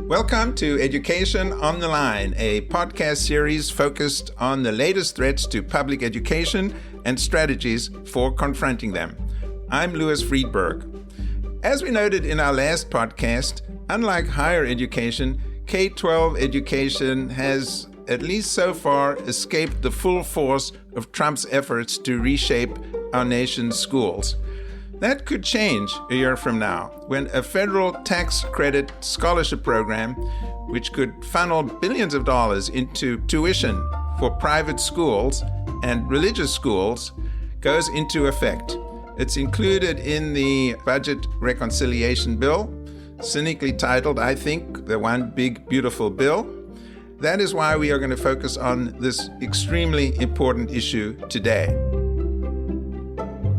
Welcome to Education on the Line, a podcast series focused on the latest threats to public education and strategies for confronting them. I'm Louis Freedberg. As we noted in our last podcast, unlike higher education, K-12 education has, at least so far, escaped the full force of Trump's efforts to reshape our nation's schools. That could change a year from now, when a federal tax credit scholarship program, which could funnel billions of dollars into tuition for private schools and religious schools, goes into effect. It's included in the budget reconciliation bill, cynically titled, I think, the One Big Beautiful Bill. That is why we are going to focus on this extremely important issue today.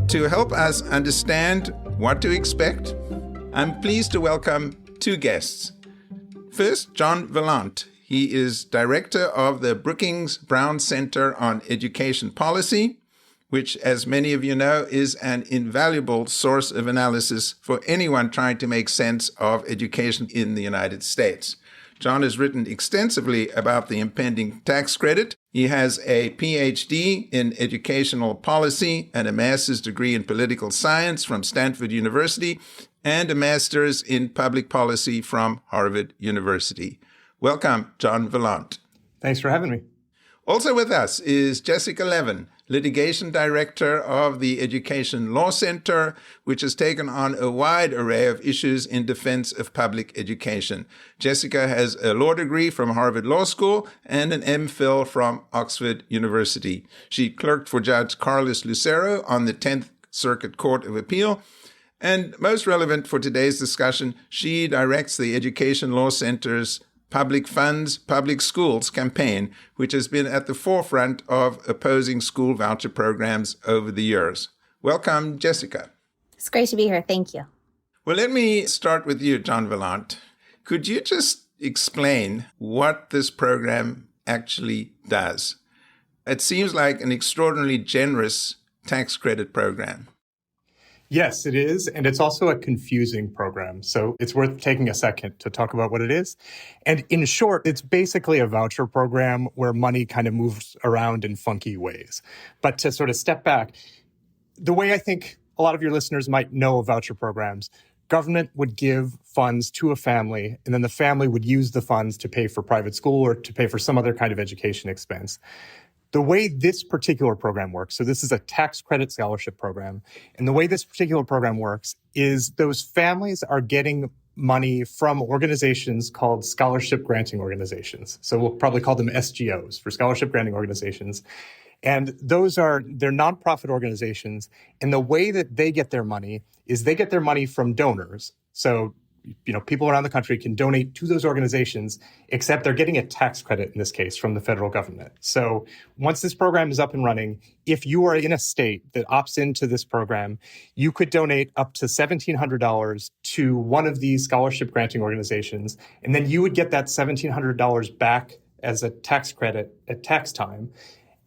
To help us understand what to expect, I'm pleased to welcome two guests. First, Jon Valant. He is director of the Brookings Brown Center on Education Policy, which, as many of you know, is an invaluable source of analysis for anyone trying to make sense of education in the United States. Jon has written extensively about the impending tax credit. He has a PhD in educational policy and a master's degree in political science from Stanford University and a master's in public policy from Harvard University. Welcome, Jon Valant. Thanks for having me. Also with us is Jessica Levin, litigation director of the Education Law Center, which has taken on a wide array of issues in defense of public education. Jessica has a law degree from Harvard Law School and an MPhil from Oxford University. She clerked for Judge Carlos Lucero on the 10th Circuit Court of Appeal. And most relevant for today's discussion, she directs the Education Law Center's Public Funds, Public Schools campaign, which has been at the forefront of opposing school voucher programs over the years. Welcome, Jessica. It's great to be here. Thank you. Well, let me start with you, Jon Valant. Could you just explain what this program actually does? It seems like an extraordinarily generous tax credit program. Yes, it is. And it's also a confusing program. So it's worth taking a second to talk about what it is. And in short, it's basically a voucher program where money kind of moves around in funky ways. But to sort of step back, the way I think a lot of your listeners might know of voucher programs, government would give funds to a family, and then the family would use the funds to pay for private school or to pay for some other kind of education expense. The way this particular program works, so this is a tax credit scholarship program, and the way this particular program works is those families are getting money from organizations called scholarship granting organizations. So we'll probably call them SGOs, for scholarship granting organizations. And they're nonprofit organizations. And the way that they get their money is they get their money from donors. So people around the country can donate to those organizations, except they're getting a tax credit in this case from the federal government. So once this program is up and running, if you are in a state that opts into this program, you could donate up to $1,700 to one of these scholarship granting organizations, and then you would get that $1,700 back as a tax credit at tax time.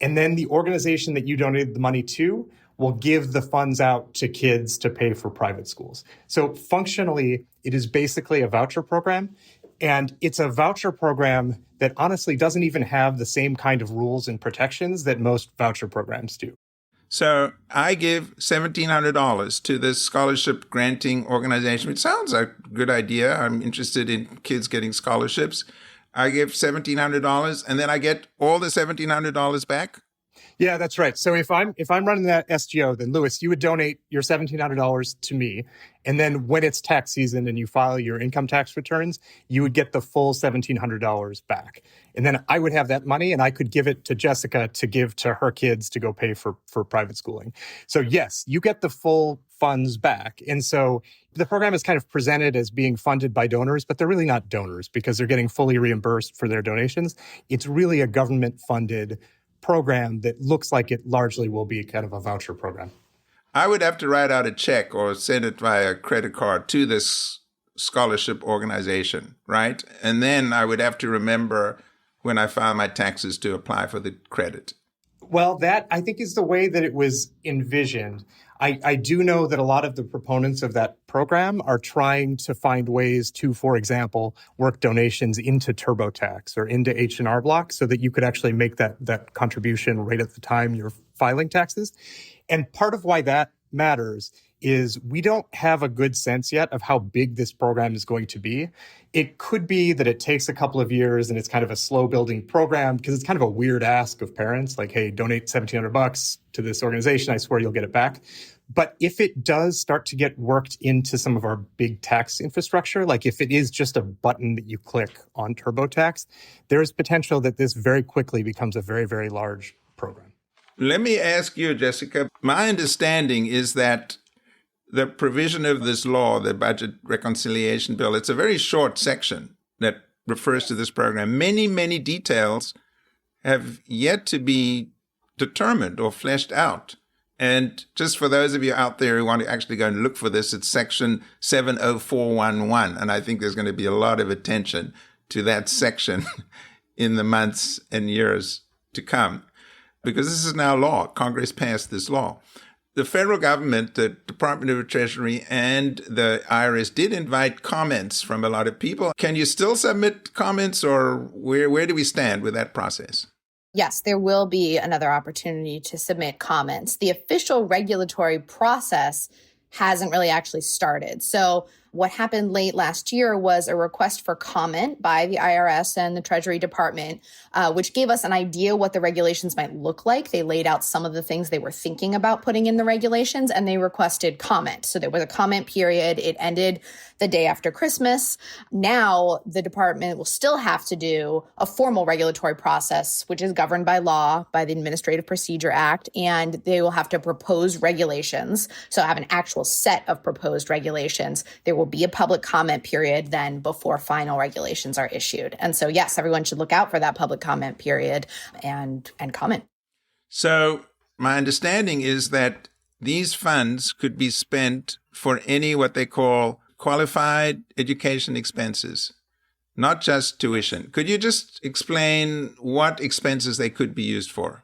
And then the organization that you donated the money to will give the funds out to kids to pay for private schools. So functionally, it is basically a voucher program. And it's a voucher program that honestly doesn't even have the same kind of rules and protections that most voucher programs do. So I give $1,700 to this scholarship granting organization, which sounds like a good idea. I'm interested in kids getting scholarships. I give $1,700 and then I get all the $1,700 back? Yeah, that's right. So if I'm running that SGO, then Louis, you would donate your $1,700 to me. And then when it's tax season and you file your income tax returns, you would get the full $1,700 back. And then I would have that money and I could give it to Jessica to give to her kids to go pay for private schooling. So yes, you get the full funds back. And so the program is kind of presented as being funded by donors, but they're really not donors because they're getting fully reimbursed for their donations. It's really a government-funded program that looks like it largely will be kind of a voucher program. I would have to write out a check or send it via credit card to this scholarship organization, right? And then I would have to remember when I file my taxes to apply for the credit. Well, that I think is the way that it was envisioned. I do know that a lot of the proponents of that program are trying to find ways to, for example, work donations into TurboTax or into H&R Block so that you could actually make that contribution right at the time you're filing taxes. And part of why that matters is we don't have a good sense yet of how big this program is going to be. It could be that it takes a couple of years and it's kind of a slow building program because it's kind of a weird ask of parents like, hey, donate $1,700 to this organization. I swear you'll get it back. But if it does start to get worked into some of our big tax infrastructure, like if it is just a button that you click on TurboTax, there is potential that this very quickly becomes a very, very large program. Let me ask you, Jessica, my understanding is that the provision of this law, the Budget Reconciliation Bill, it's a very short section that refers to this program. Many, many details have yet to be determined or fleshed out. And just for those of you out there who want to actually go and look for this, it's section 70411. And I think there's going to be a lot of attention to that section in the months and years to come, because this is now law. Congress passed this law. The federal government, the Department of the Treasury, and the IRS did invite comments from a lot of people. Can you still submit comments, or where do we stand with that process? Yes, there will be another opportunity to submit comments. The official regulatory process hasn't really actually started. So what happened late last year was a request for comment by the IRS and the Treasury Department, which gave us an idea what the regulations might look like. They laid out some of the things they were thinking about putting in the regulations, and they requested comment. So there was a comment period. It ended the day after Christmas. Now the department will still have to do a formal regulatory process, which is governed by law, by the Administrative Procedure Act, and they will have to propose regulations. So have an actual set of proposed regulations. There will be a public comment period then before final regulations are issued. And so, yes, everyone should look out for that public comment period and comment. So my understanding is that these funds could be spent for any what they call qualified education expenses, not just tuition. Could you just explain what expenses they could be used for?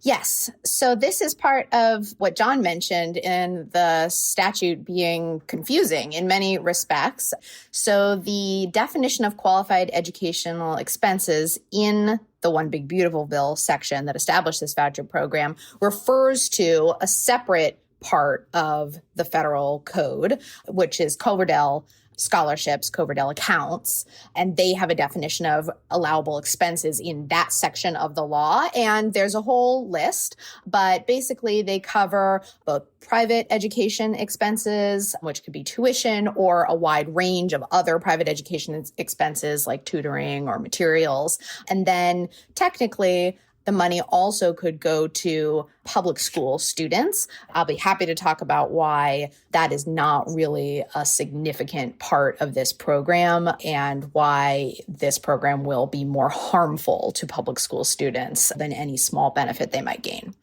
Yes. So this is part of what Jon mentioned in the statute being confusing in many respects. So the definition of qualified educational expenses in the One Big Beautiful Bill section that established this voucher program refers to a separate part of the federal code, which is Coverdell scholarships, Coverdell accounts, and they have a definition of allowable expenses in that section of the law. And there's a whole list, but basically they cover both private education expenses, which could be tuition, or a wide range of other private education expenses like tutoring or materials. And then technically, the money also could go to public school students. I'll be happy to talk about why that is not really a significant part of this program and why this program will be more harmful to public school students than any small benefit they might gain.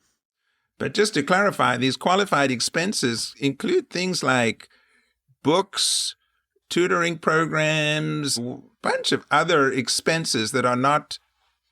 But just to clarify, these qualified expenses include things like books, tutoring programs, a bunch of other expenses that are not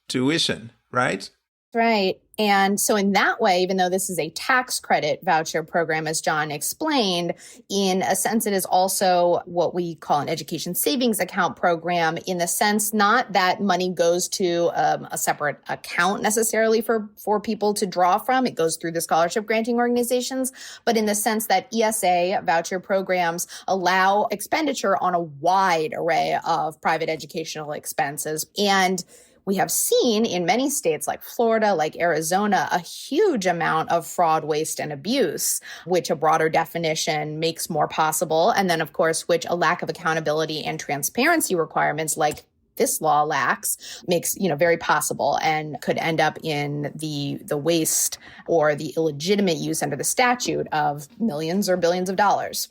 tuition, right? Right. And so in that way, even though this is a tax credit voucher program, as Jon explained, in a sense, it is also what we call an education savings account program, in the sense not that money goes to a separate account necessarily for people to draw from. It goes through the scholarship granting organizations, but in the sense that ESA voucher programs allow expenditure on a wide array of private educational expenses. And we have seen in many states like Florida, like Arizona, a huge amount of fraud, waste, and abuse, which a broader definition makes more possible. And then, of course, which a lack of accountability and transparency requirements like this law lacks makes, very possible and could end up in the waste or the illegitimate use under the statute of millions or billions of dollars.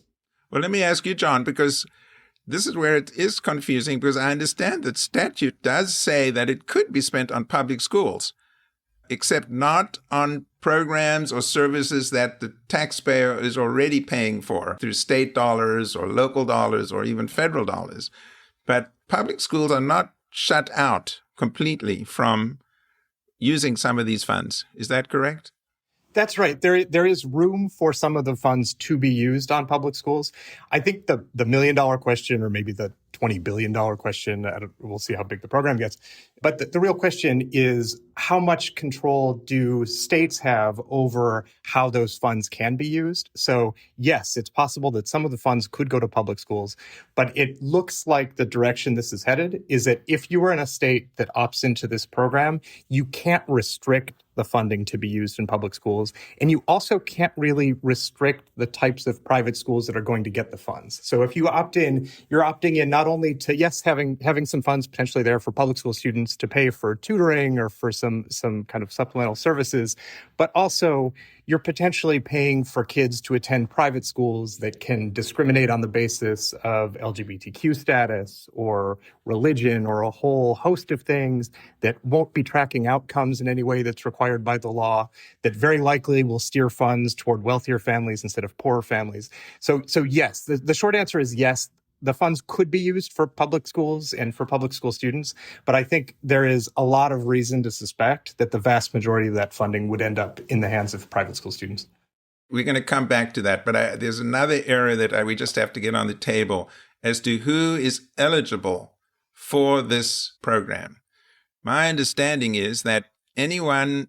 Well, let me ask you, Jon, because this is where it is confusing, because I understand that statute does say that it could be spent on public schools, except not on programs or services that the taxpayer is already paying for through state dollars or local dollars or even federal dollars. But public schools are not shut out completely from using some of these funds. Is that correct? That's right. There is room for some of the funds to be used on public schools. I think the $1 million question, or maybe the $20 billion question, we'll see how big the program gets. But the real question is, how much control do states have over how those funds can be used? So yes, it's possible that some of the funds could go to public schools, but it looks like the direction this is headed is that if you are in a state that opts into this program, you can't restrict the funding to be used in public schools. And you also can't really restrict the types of private schools that are going to get the funds. So if you opt in, you're opting in not only to, yes, having some funds potentially there for public school students to pay for tutoring or for some kind of supplemental services, but also you're potentially paying for kids to attend private schools that can discriminate on the basis of LGBTQ status or religion or a whole host of things that won't be tracking outcomes in any way that's required by the law, that very likely will steer funds toward wealthier families instead of poorer families. So yes, the short answer is yes. The funds could be used for public schools and for public school students, but I think there is a lot of reason to suspect that the vast majority of that funding would end up in the hands of private school students. We're going to come back to that, but there's another area that we just have to get on the table as to who is eligible for this program. My understanding is that anyone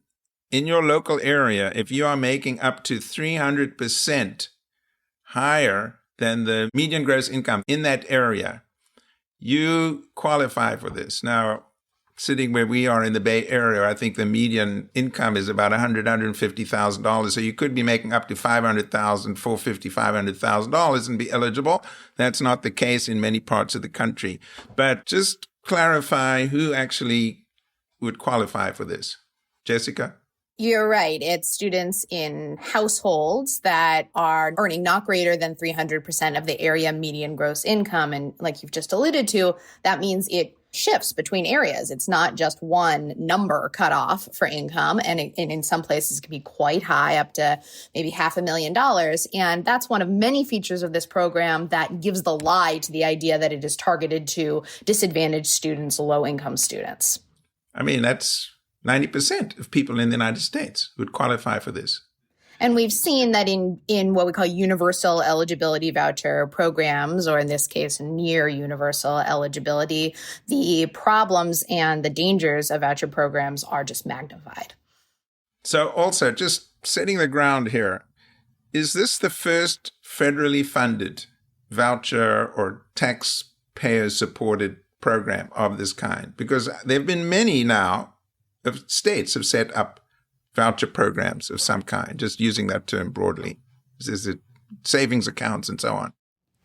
in your local area, if you are making up to 300% higher than the median gross income in that area, you qualify for this. Now, sitting where we are in the Bay Area, I think the median income is about $150,000. So you could be making up to $500,000, $500,000 and be eligible. That's not the case in many parts of the country. But just clarify who actually would qualify for this. Jessica? You're right. It's students in households that are earning not greater than 300% of the area median gross income. And like you've just alluded to, that means it shifts between areas. It's not just one number cut off for income. And in some places, it can be quite high, up to maybe $500,000. And that's one of many features of this program that gives the lie to the idea that it is targeted to disadvantaged students, low-income students. I mean, that's 90% of people in the United States would qualify for this. And we've seen that in what we call universal eligibility voucher programs, or in this case, near universal eligibility, the problems and the dangers of voucher programs are just magnified. So also, just setting the ground here, is this the first federally funded voucher or taxpayer-supported program of this kind? Because there have been many now of states have set up voucher programs of some kind, just using that term broadly. Is it savings accounts and so on?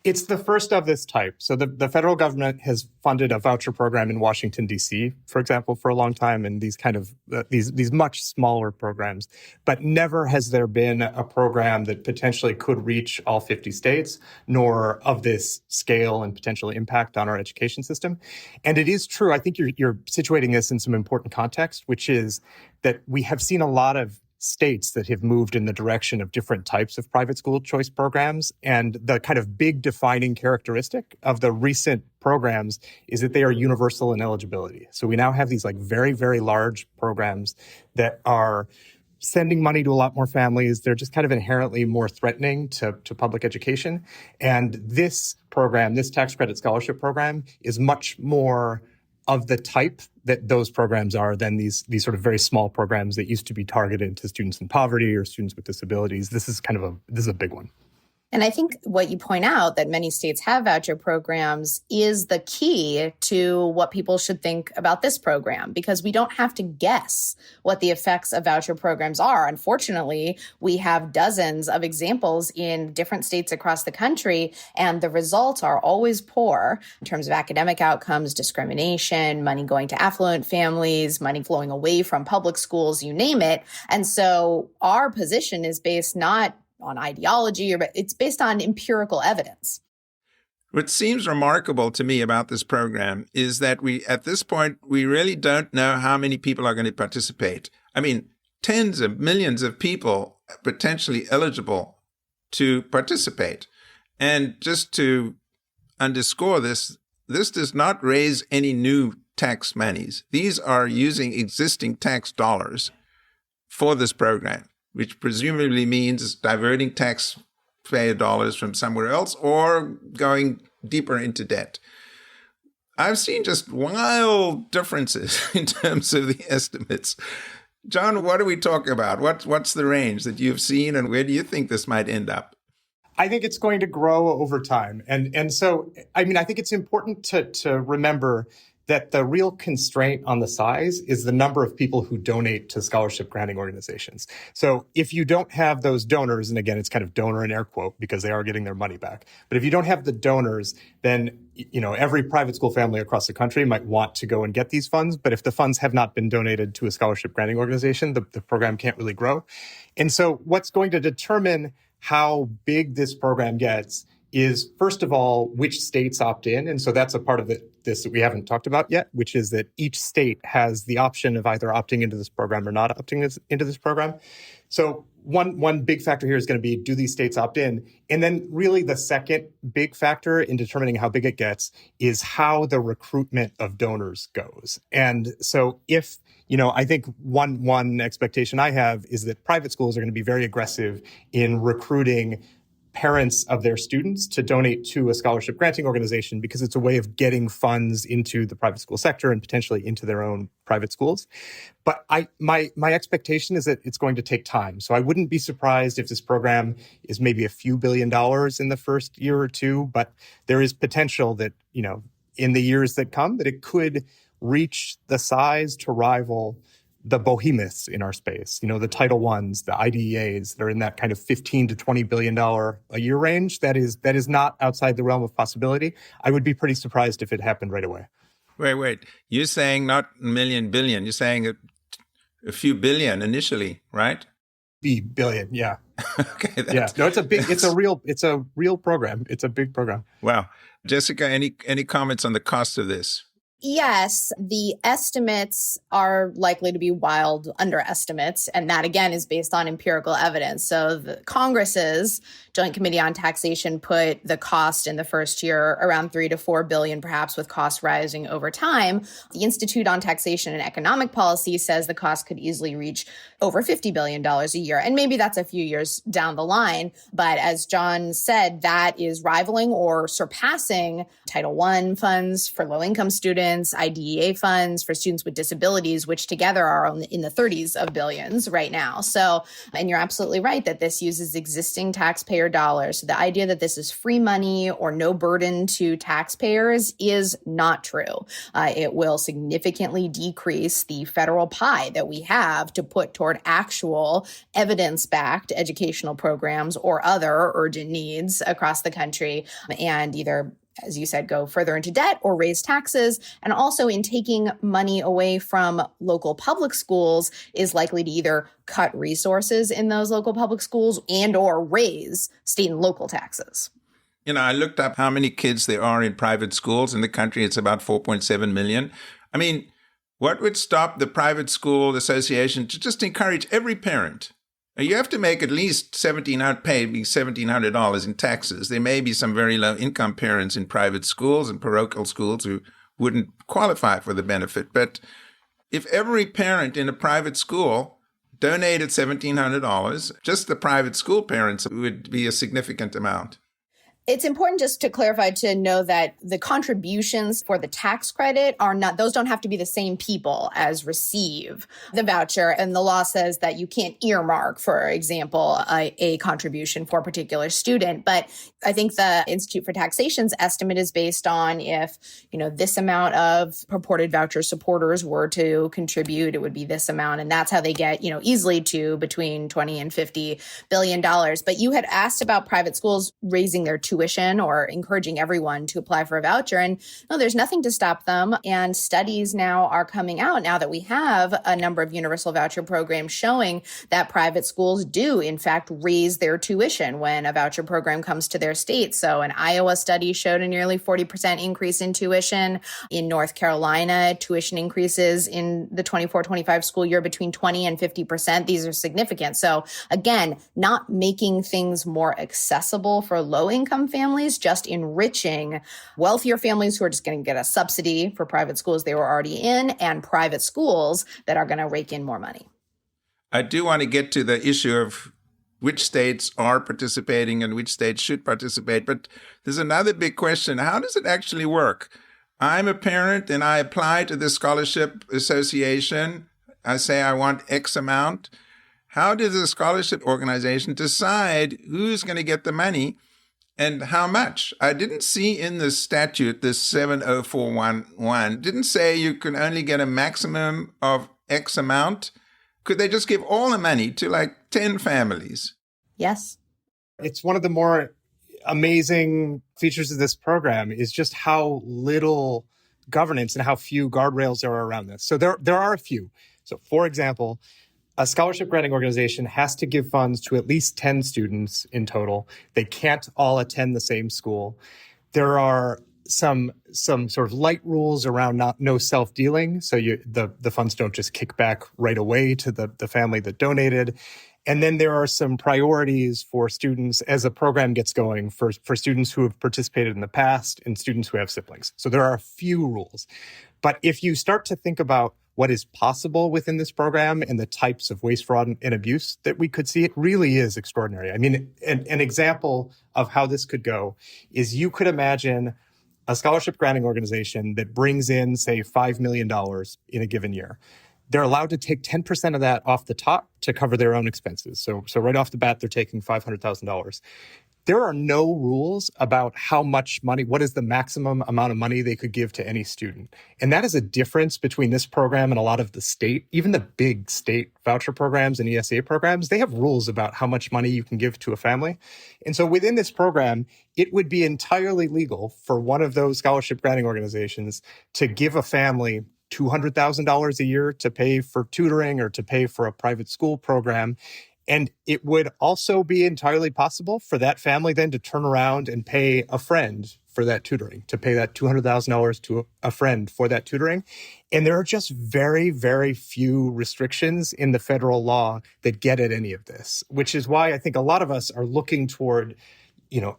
It's the first of this type. So the federal government has funded a voucher program in Washington, D.C., for example, for a long time, and these kind of these much smaller programs. But never has there been a program that potentially could reach all 50 states, nor of this scale and potential impact on our education system. And it is true, I think you're situating this in some important context, which is that we have seen a lot of states that have moved in the direction of different types of private school choice programs. And the kind of big defining characteristic of the recent programs is that they are universal in eligibility. So we now have these like very, very large programs that are sending money to a lot more families. They're just kind of inherently more threatening to public education. And this program, this tax credit scholarship program, is much more of the type that those programs are than these sort of very small programs that used to be targeted to students in poverty or students with disabilities. This is a big one. And I think what you point out, that many states have voucher programs, is the key to what people should think about this program, because we don't have to guess what the effects of voucher programs are. Unfortunately, we have dozens of examples in different states across the country, and the results are always poor in terms of academic outcomes, discrimination, money going to affluent families, money flowing away from public schools, you name it. And so our position is based not on ideology, but it's based on empirical evidence. What seems remarkable to me about this program is that at this point, we really don't know how many people are going to participate. I mean, tens of millions of people potentially eligible to participate. And just to underscore this does not raise any new tax monies. These are using existing tax dollars for this program. which presumably means diverting taxpayer dollars from somewhere else or going deeper into debt. I've seen just wild differences in terms of the estimates. Jon, what are we talking about? What's the range that you've seen, and where do you think this might end up? I think it's going to grow over time. And so, I think it's important to remember that the real constraint on the size is the number of people who donate to scholarship granting organizations. So if you don't have those donors, and again, it's kind of donor in air quote because they are getting their money back. But if you don't have the donors, then every private school family across the country might want to go and get these funds. But if the funds have not been donated to a scholarship granting organization, the program can't really grow. And so what's going to determine how big this program gets is, first of all, which states opt in. And so that's a part of this that we haven't talked about yet, which is that each state has the option of either opting into this program or not opting into this program. So one big factor here is going to be, do these states opt in? And then really the second big factor in determining how big it gets is how the recruitment of donors goes. And so if I think one expectation I have is that private schools are going to be very aggressive in recruiting parents of their students to donate to a scholarship granting organization because it's a way of getting funds into the private school sector and potentially into their own private schools. But my expectation is that it's going to take time. So I wouldn't be surprised if this program is maybe a few $1 billion in the first year or two, but there is potential that, in the years that come, that it could reach the size to rival the behemoths in our space, the Title Is, the IDEAs that are in that kind of $15 to $20 billion a year range. That is not outside the realm of possibility. I would be pretty surprised if it happened right away. Wait. You're saying not a million billion. You're saying a few billion initially, right? Billion, yeah. Okay. Yeah. No, it's a real program. It's a big program. Wow. Jessica, any comments on the cost of this? Yes, the estimates are likely to be wild underestimates. And that, again, is based on empirical evidence. So the Congress's Joint Committee on Taxation put the cost in the first year around $3 to $4 billion, perhaps with costs rising over time. The Institute on Taxation and Economic Policy says the cost could easily reach over $50 billion a year. And maybe that's a few years down the line. But as Jon said, that is rivaling or surpassing Title I funds for low-income students, IDEA funds for students with disabilities, which together are in the 30s of billions right now. So, and you're absolutely right that this uses existing taxpayer dollars. So the idea that this is free money or no burden to taxpayers is not true. It will significantly decrease the federal pie that we have to put toward actual evidence-backed educational programs or other urgent needs across the country, and either, as you said, go further into debt or raise taxes. And also in taking money away from local public schools is likely to either cut resources in those local public schools and or raise state and local taxes. I looked up how many kids there are in private schools in the country. It's about 4.7 million. What would stop the Private School Association to just encourage every parent? You have to make at least $1,700 in taxes. There may be some very low-income parents in private schools and parochial schools who wouldn't qualify for the benefit. But if every parent in a private school donated $1,700, just the private school parents would be a significant amount. It's important just to clarify to know that the contributions for the tax credit those don't have to be the same people as receive the voucher. And the law says that you can't earmark, for example, a contribution for a particular student. But I think the Institute for Taxation's estimate is based on if, this amount of purported voucher supporters were to contribute, it would be this amount. And that's how they get, easily to between $20 and $50 billion. But you had asked about private schools raising their tuition or encouraging everyone to apply for a voucher. And no, there's nothing to stop them. And studies now are coming out now that we have a number of universal voucher programs showing that private schools do, in fact, raise their tuition when a voucher program comes to their state. So an Iowa study showed a nearly 40% increase in tuition. In North Carolina, tuition increases in the 24-25 school year between 20 and 50%. These are significant. So again, not making things more accessible for low-income families, just enriching wealthier families who are just going to get a subsidy for private schools they were already in, and private schools that are going to rake in more money. I do want to get to the issue of which states are participating and which states should participate. But there's another big question. How does it actually work? I'm a parent and I apply to the Scholarship Association. I say I want X amount. How does the scholarship organization decide who's going to get the money and how much? I didn't see in the statute, this 70411, didn't say you can only get a maximum of X amount. Could they just give all the money to like 10 families? Yes. It's one of the more amazing features of this program is just how little governance and how few guardrails there are around this. So there are a few. So for example, a scholarship granting organization has to give funds to at least 10 students in total. They can't all attend the same school. There are some sort of light rules around no self-dealing. So the funds don't just kick back right away to the family that donated. And then there are some priorities for students as the program gets going for students who have participated in the past and students who have siblings. So there are a few rules. But if you start to think about what is possible within this program and the types of waste, fraud, and abuse that we could see, it really is extraordinary. I mean, an example of how this could go is you could imagine a scholarship granting organization that brings in, say, $5 million in a given year. They're allowed to take 10% of that off the top to cover their own expenses. So right off the bat, they're taking $500,000. There are no rules about how much money, what is the maximum amount of money they could give to any student. And that is a difference between this program and a lot of the state, even the big state voucher programs and ESA programs. They have rules about how much money you can give to a family. And so within this program, it would be entirely legal for one of those scholarship granting organizations to give a family $200,000 a year to pay for tutoring or to pay for a private school program. And it would also be entirely possible for that family then to turn around and pay a friend for that tutoring, to pay that $200,000 to a friend for that tutoring. And there are just very, very few restrictions in the federal law that get at any of this, which is why I think a lot of us are looking toward,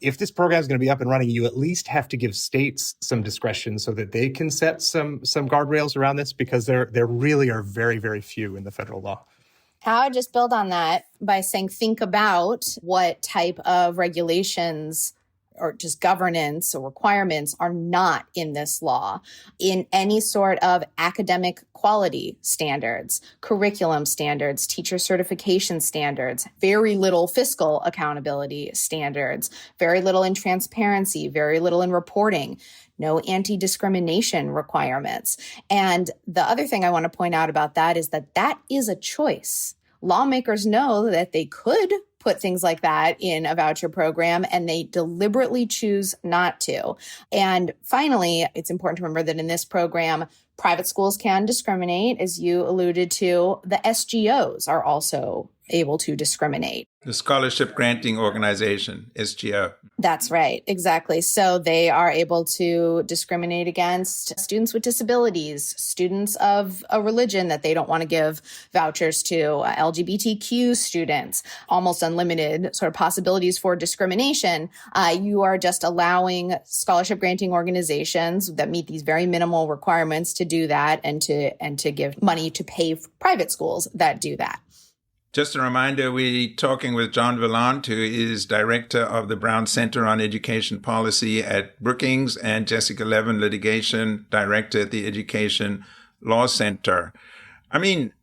if this program is going to be up and running, you at least have to give states some discretion so that they can set some guardrails around this, because there really are very, very few in the federal law. I would just build on that by saying, think about what type of regulations or just governance or requirements are not in this law. In any sort of academic quality standards, curriculum standards, teacher certification standards, very little fiscal accountability standards, very little in transparency, very little in reporting, no anti-discrimination requirements. And the other thing I want to point out about that is that is a choice. Lawmakers know that they could put things like that in a voucher program, and they deliberately choose not to. And finally, it's important to remember that in this program, private schools can discriminate. As you alluded to, the SGOs are also able to discriminate. The Scholarship Granting Organization, SGO. That's right. Exactly. So they are able to discriminate against students with disabilities, students of a religion that they don't want to give vouchers to, LGBTQ students, almost unlimited sort of possibilities for discrimination. You are just allowing scholarship granting organizations that meet these very minimal requirements to do that and to give money to pay for private schools that do that. Just a reminder, we're talking with Jon Valant, who is director of the Brown Center on Education Policy at Brookings, and Jessica Levin, litigation director at the Education Law Center. I mean,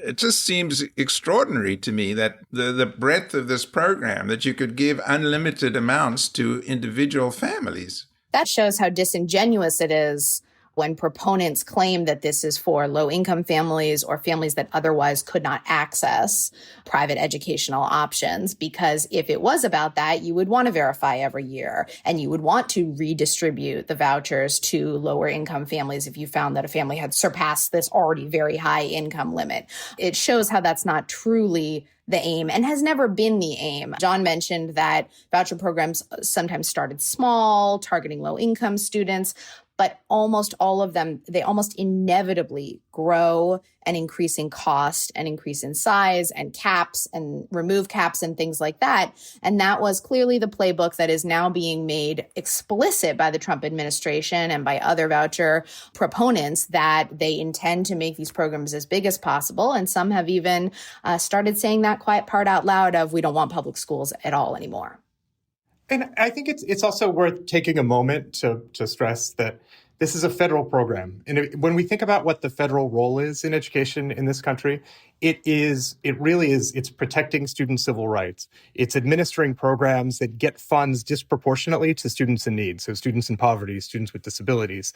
it just seems extraordinary to me that the breadth of this program, that you could give unlimited amounts to individual families. That shows how disingenuous it is when proponents claim that this is for low-income families or families that otherwise could not access private educational options. Because if it was about that, you would want to verify every year, and you would want to redistribute the vouchers to lower-income families if you found that a family had surpassed this already very high income limit. It shows how that's not truly the aim and has never been the aim. Jon mentioned that voucher programs sometimes started small, targeting low-income students. but almost all of them, they almost inevitably grow and increase in cost and increase in size and caps and remove caps and things like that. And that was clearly the playbook that is now being made explicit by the Trump administration and by other voucher proponents, that they intend to make these programs as big as possible. And some have even started saying that quiet part out loud of, we don't want public schools at all anymore. And I think it's also worth taking a moment to stress that this is a federal program. And when we think about what the federal role is in education in this country, it's protecting student civil rights. It's administering programs that get funds disproportionately to students in need, so students in poverty, students with disabilities.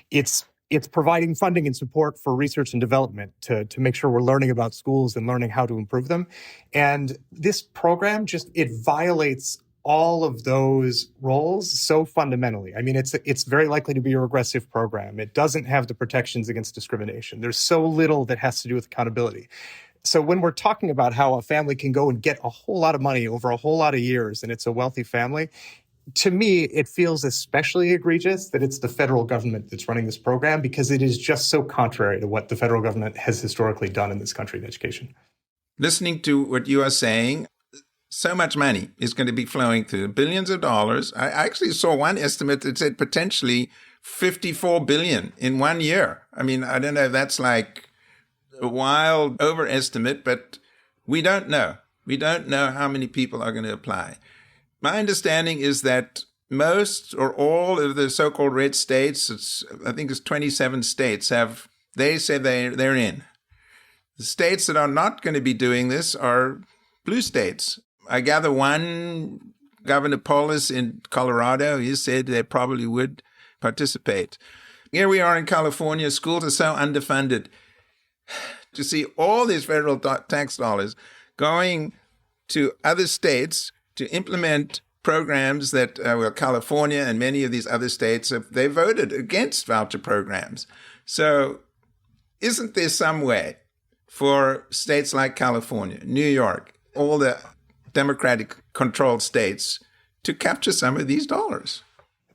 It's providing funding and support for research and development to make sure we're learning about schools and learning how to improve them. And this program it violates all of those roles so fundamentally. I mean, it's very likely to be a regressive program. It doesn't have the protections against discrimination. There's so little that has to do with accountability. So when we're talking about how a family can go and get a whole lot of money over a whole lot of years and it's a wealthy family, to me, it feels especially egregious that it's the federal government that's running this program, because it is just so contrary to what the federal government has historically done in this country in education. Listening to what you are saying, so much money is going to be flowing through, billions of dollars. I actually saw one estimate that said potentially $54 billion in 1 year. I mean, I don't know if that's like a wild overestimate, but we don't know. We don't know how many people are going to apply. My understanding is that most or all of the so-called red states, I think it's 27 states, they say they're in. The states that are not going to be doing this are blue states. I gather one, Governor Polis in Colorado, he said they probably would participate. Here we are in California, schools are so underfunded. To see all these federal tax dollars going to other states to implement programs that, California and many of these other states, they voted against voucher programs. So isn't there some way for states like California, New York, all the Democratic-controlled states to capture some of these dollars?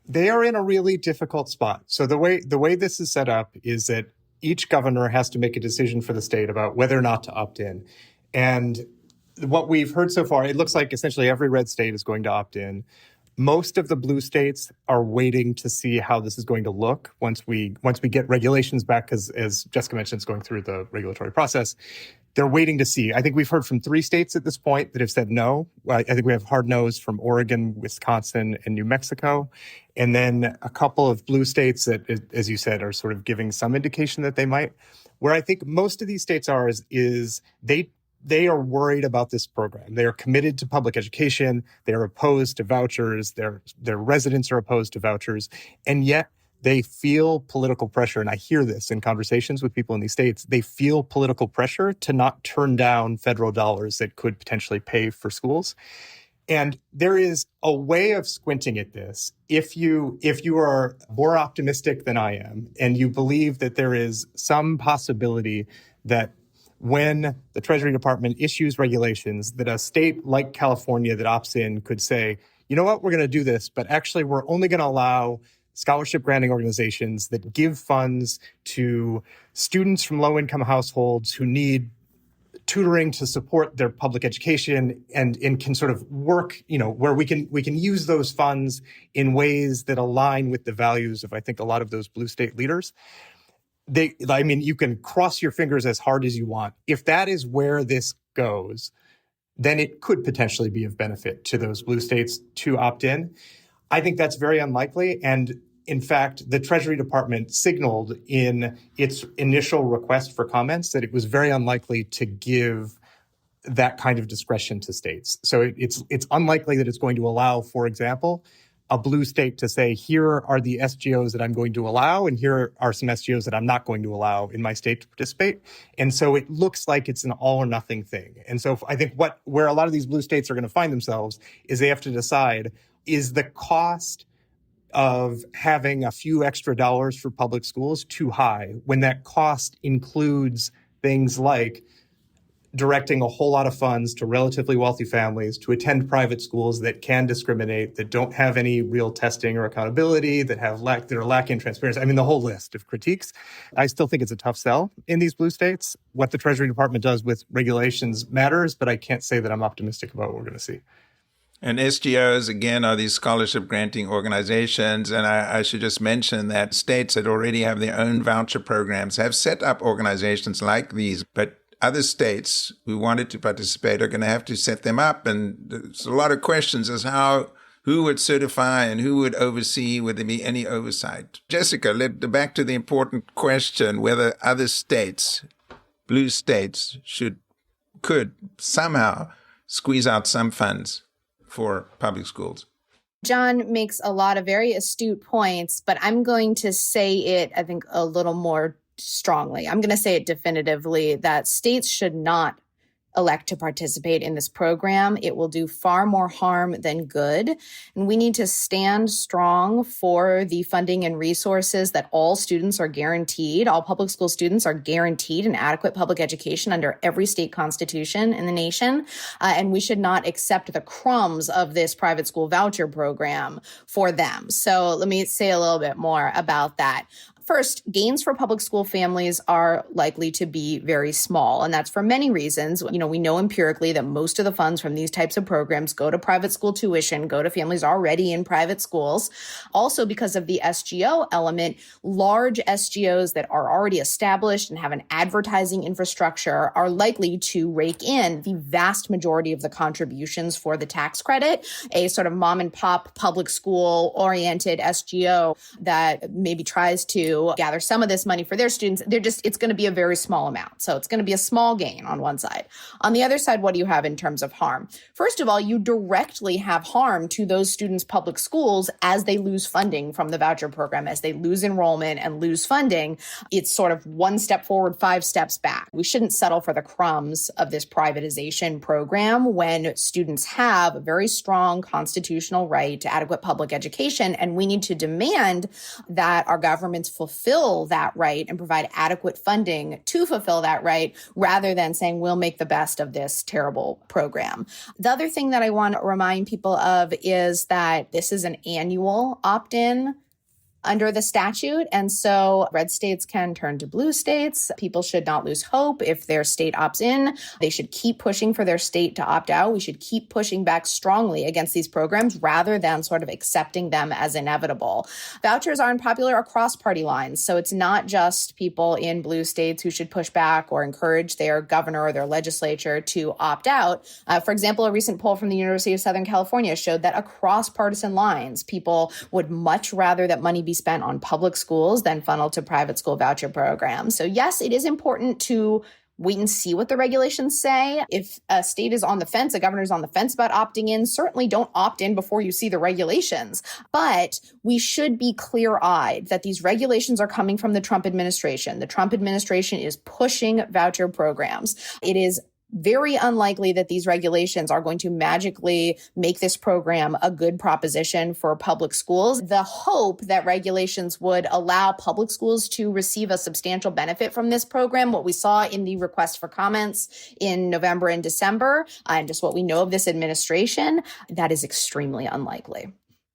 They are in a really difficult spot. So the way this is set up is that each governor has to make a decision for the state about whether or not to opt in. And what we've heard so far, it looks like essentially every red state is going to opt in. Most of the blue states are waiting to see how this is going to look once we get regulations back, because as Jessica mentioned, it's going through the regulatory process. They're waiting to see. I think we've heard from 3 states at this point that have said no. I think we have hard no's from Oregon, Wisconsin, and New Mexico. And then a couple of blue states that, as you said, are sort of giving some indication that they might. Where I think most of these states are is they are worried about this program. They are committed to public education. They are opposed to vouchers. Their residents are opposed to vouchers. And yet they feel political pressure. And I hear this in conversations with people in these states. They feel political pressure to not turn down federal dollars that could potentially pay for schools. And there is a way of squinting at this. If you are more optimistic than I am, and you believe that there is some possibility that when the Treasury Department issues regulations, that a state like California that opts in could say, you know what, we're going to do this, but actually we're only going to allow scholarship granting organizations that give funds to students from low-income households who need tutoring to support their public education, and can sort of work, where we can use those funds in ways that align with the values of, I think, a lot of those blue state leaders. You can cross your fingers as hard as you want. If that is where this goes, then it could potentially be of benefit to those blue states to opt in. I think that's very unlikely. And in fact, the Treasury Department signaled in its initial request for comments that it was very unlikely to give that kind of discretion to states. So it's unlikely that it's going to allow, for example, a blue state to say, here are the SGOs that I'm going to allow, and here are some SGOs that I'm not going to allow in my state to participate. And so it looks like it's an all or nothing thing. And so I think where a lot of these blue states are going to find themselves is they have to decide, is the cost of having a few extra dollars for public schools too high, when that cost includes things like directing a whole lot of funds to relatively wealthy families to attend private schools that can discriminate, that don't have any real testing or accountability, that are lacking transparency. I mean, the whole list of critiques. I still think it's a tough sell in these blue states. What the Treasury Department does with regulations matters, but I can't say that I'm optimistic about what we're going to see. And SGOs, again, are these scholarship granting organizations. And I should just mention that states that already have their own voucher programs have set up organizations like these, but other states who wanted to participate are going to have to set them up. And there's a lot of questions as who would certify and who would oversee, would there be any oversight? Jessica, back to the important question, whether other states, blue states, could somehow squeeze out some funds for public schools. Jon makes a lot of very astute points, but I'm going to say it, I think, a little more strongly. I'm going to say it definitively that states should not elect to participate in this program. It will do far more harm than good. And we need to stand strong for the funding and resources that all students are guaranteed. All public school students are guaranteed an adequate public education under every state constitution in the nation. And we should not accept the crumbs of this private school voucher program for them. So let me say a little bit more about that. First, gains for public school families are likely to be very small, and that's for many reasons. We know empirically that most of the funds from these types of programs go to private school tuition, go to families already in private schools. Also, because of the SGO element, large SGOs that are already established and have an advertising infrastructure are likely to rake in the vast majority of the contributions for the tax credit. A sort of mom and pop public school oriented SGO that maybe tries to gather some of this money for their students, it's going to be a very small amount. So it's going to be a small gain on one side. On the other side, what do you have in terms of harm? First of all, you directly have harm to those students' public schools as they lose funding from the voucher program, as they lose enrollment and lose funding. It's sort of one step forward, 5 steps back. We shouldn't settle for the crumbs of this privatization program when students have a very strong constitutional right to adequate public education. And we need to demand that our governments fulfill that right and provide adequate funding to fulfill that right, rather than saying we'll make the best of this terrible program. The other thing that I want to remind people of is that this is an annual opt-in under the statute. And so red states can turn to blue states. People should not lose hope if their state opts in. They should keep pushing for their state to opt out. We should keep pushing back strongly against these programs rather than sort of accepting them as inevitable. Vouchers are unpopular across party lines. So it's not just people in blue states who should push back or encourage their governor or their legislature to opt out. For example, a recent poll from the University of Southern California showed that across partisan lines, people would much rather that money be spent on public schools than funneled to private school voucher programs. So yes, it is important to wait and see what the regulations say. If a state is on the fence, a governor's on the fence about opting in, certainly don't opt in before you see the regulations. But we should be clear-eyed that these regulations are coming from the Trump administration. The Trump administration is pushing voucher programs. It is very unlikely that these regulations are going to magically make this program a good proposition for public schools. The hope that regulations would allow public schools to receive a substantial benefit from this program, what we saw in the request for comments in November and December, and just what we know of this administration, that is extremely unlikely.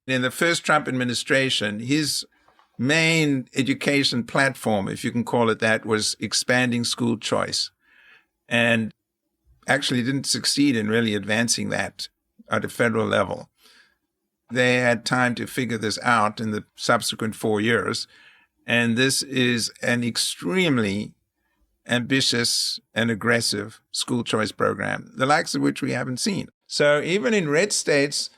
In the first Trump administration, his main education platform, if you can call it that, was expanding school choice. And actually didn't succeed in really advancing that at a federal level. They had time to figure this out in the subsequent 4 years. And this is an extremely ambitious and aggressive school choice program, the likes of which we haven't seen. So even in red states,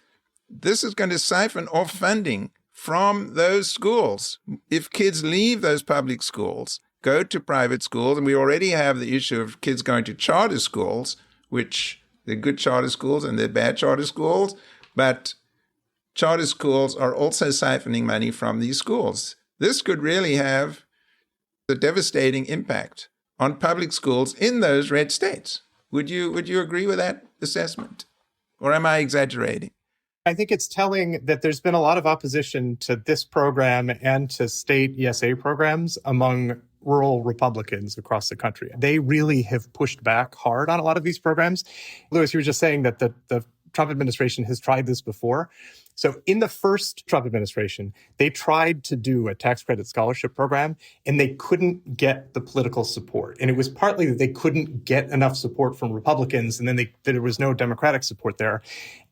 this is going to siphon off funding from those schools. If kids leave those public schools, go to private schools, and we already have the issue of kids going to charter schools, which they're good charter schools and they're bad charter schools, but charter schools are also siphoning money from these schools. This could really have a devastating impact on public schools in those red states. Would you agree with that assessment? Or am I exaggerating? I think it's telling that there's been a lot of opposition to this program and to state ESA programs among rural Republicans across the country. They really have pushed back hard on a lot of these programs. Louis, you were just saying that the Trump administration has tried this before. So in the first Trump administration, they tried to do a tax credit scholarship program, and they couldn't get the political support. And it was partly that they couldn't get enough support from Republicans, and then there was no Democratic support there.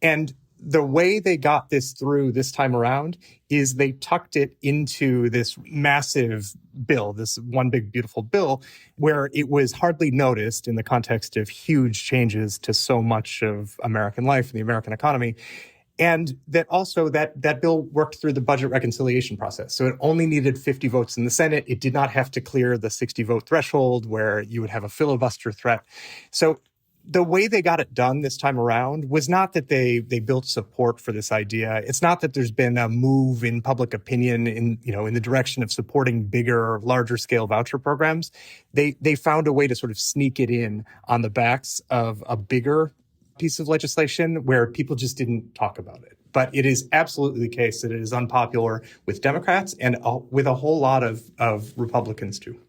And the way they got this through this time around is they tucked it into this massive bill, this one big, beautiful bill, where it was hardly noticed in the context of huge changes to so much of American life and the American economy. And that also that bill worked through the budget reconciliation process. So it only needed 50 votes in the Senate. It did not have to clear the 60 vote threshold where you would have a filibuster threat. So the way they got it done this time around was not that they built support for this idea. It's not that there's been a move in public opinion in the direction of supporting bigger, larger scale voucher programs. They found a way to sort of sneak it in on the backs of a bigger piece of legislation where people just didn't talk about it. But it is absolutely the case that it is unpopular with Democrats and with a whole lot of Republicans too.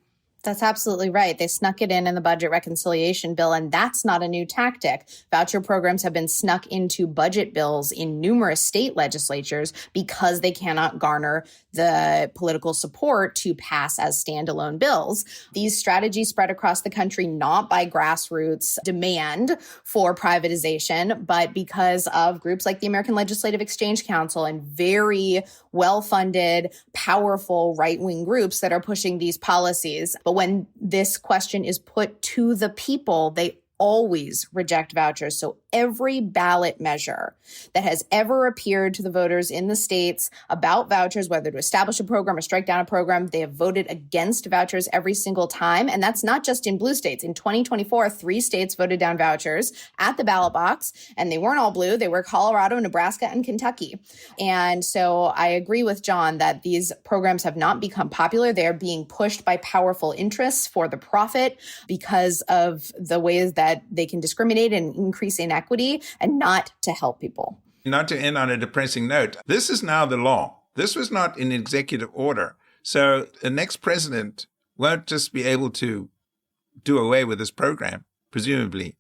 That's absolutely right. They snuck it in the budget reconciliation bill, and that's not a new tactic. Voucher programs have been snuck into budget bills in numerous state legislatures because they cannot garner the political support to pass as standalone bills. These strategies spread across the country not by grassroots demand for privatization, but because of groups like the American Legislative Exchange Council and very well-funded, powerful right-wing groups that are pushing these policies. But when this question is put to the people, they always reject vouchers. So every ballot measure that has ever appeared to the voters in the states about vouchers, whether to establish a program or strike down a program, they have voted against vouchers every single time. And that's not just in blue states. In 2024, 3 states voted down vouchers at the ballot box, and they weren't all blue. They were Colorado, Nebraska, and Kentucky. And so I agree with Jon that these programs have not become popular. They are being pushed by powerful interests for the profit because of the ways that they can discriminate and increase inequity, and not to help people. Not to end on a depressing note, this is now the law. This was not an executive order. So the next president won't just be able to do away with this program, presumably.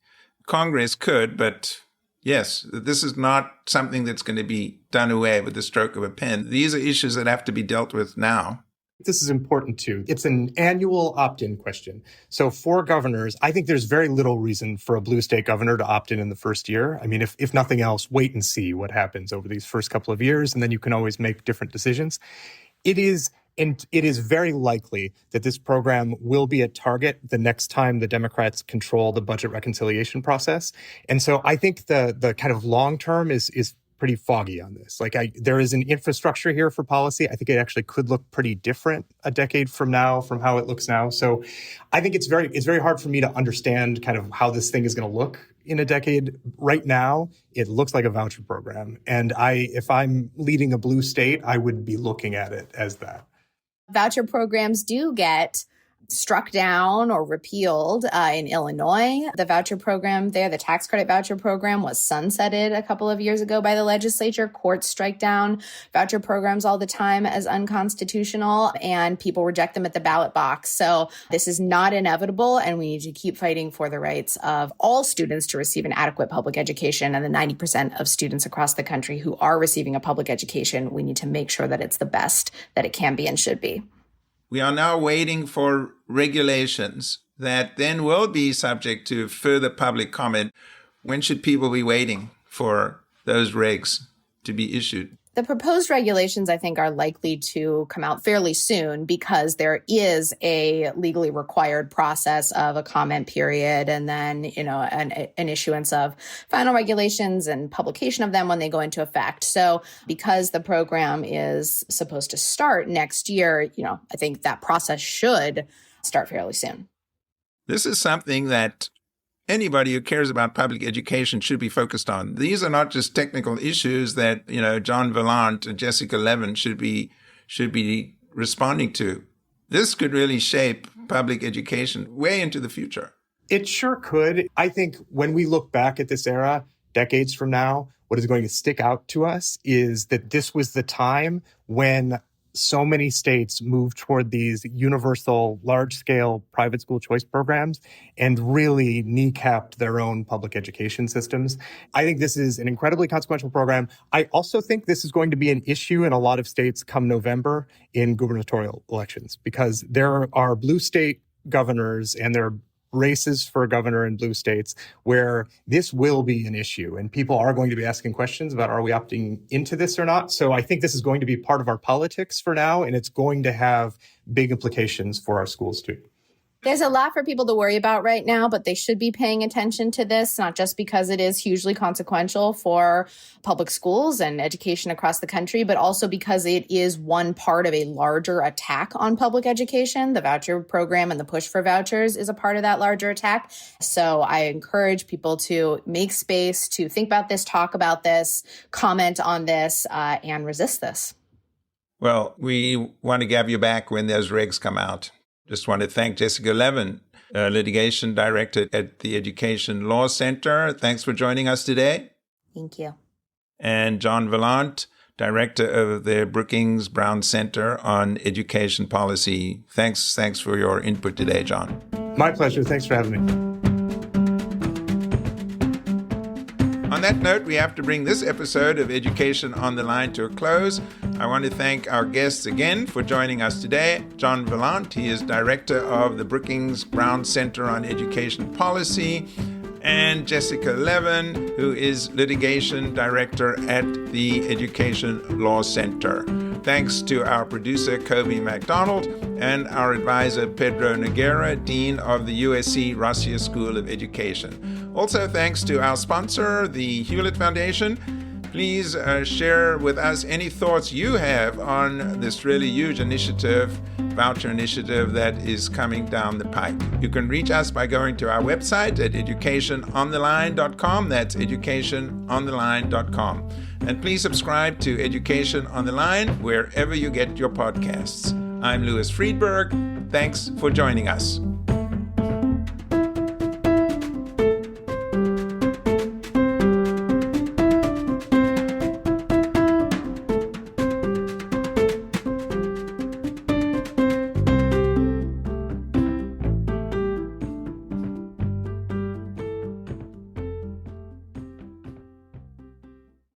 Congress could, but yes, this is not something that's going to be done away with the stroke of a pen. These are issues that have to be dealt with now. This is important too. It's an annual opt-in question. So for governors, I think there's very little reason for a blue state governor to opt in the first year. I mean, if nothing else, wait and see what happens over these first couple of years, and then you can always make different decisions. It is very likely that this program will be a target the next time the Democrats control the budget reconciliation process. And so I think the kind of long term is pretty foggy on this. There is an infrastructure here for policy. I think it actually could look pretty different a decade from now from how it looks now. So I think it's very hard for me to understand kind of how this thing is going to look in a decade. Right now, it looks like a voucher program. And if I'm leading a blue state, I would be looking at it as that. Voucher programs do get struck down or repealed in Illinois. The voucher program there, the tax credit voucher program, was sunsetted a couple of years ago by the legislature. Courts strike down voucher programs all the time as unconstitutional, and people reject them at the ballot box. So this is not inevitable, and we need to keep fighting for the rights of all students to receive an adequate public education. And the 90% of students across the country who are receiving a public education, we need to make sure that it's the best that it can be and should be. We are now waiting for regulations that then will be subject to further public comment. When should people be waiting for those regs to be issued? The proposed regulations, I think, are likely to come out fairly soon because there is a legally required process of a comment period and then, an issuance of final regulations and publication of them when they go into effect. So because the program is supposed to start next year, I think that process should start fairly soon. This is something that anybody who cares about public education should be focused on. These are not just technical issues that, Jon Valant and Jessica Levin should be responding to. This could really shape public education way into the future. It sure could. I think when we look back at this era, decades from now, what is going to stick out to us is that this was the time when so many states move toward these universal, large-scale private school choice programs and really kneecapped their own public education systems. I think this is an incredibly consequential program. I also think this is going to be an issue in a lot of states come November in gubernatorial elections, because there are blue state governors and there are races for governor in blue states where this will be an issue and people are going to be asking questions about, are we opting into this or not? So I think this is going to be part of our politics for now, and it's going to have big implications for our schools too. There's a lot for people to worry about right now, but they should be paying attention to this, not just because it is hugely consequential for public schools and education across the country, but also because it is one part of a larger attack on public education. The voucher program and the push for vouchers is a part of that larger attack. So I encourage people to make space to think about this, talk about this, comment on this, and resist this. Well, we want to have you back when those regs come out. Just want to thank Jessica Levin, litigation director at the Education Law Center. Thanks for joining us today. Thank you. And Jon Valant, director of the Brookings Brown Center on Education Policy. Thanks for your input today, Jon. My pleasure. Thanks for having me. On that note, we have to bring this episode of Education on the Line to a close. I want to thank our guests again for joining us today. Jon Valant, he is director of the Brookings Brown Center on Education Policy, and Jessica Levin, who is litigation director at the Education Law Center. Thanks to our producer, Kobe McDonald, and our advisor, Pedro Noguera, Dean of the USC Rossier School of Education. Also, thanks to our sponsor, the Hewlett Foundation. Please share with us any thoughts you have on this really huge initiative, voucher initiative that is coming down the pike. You can reach us by going to our website at educationontheline.com. That's educationontheline.com. And please subscribe to Education on the Line wherever you get your podcasts. I'm Louis Freedberg. Thanks for joining us.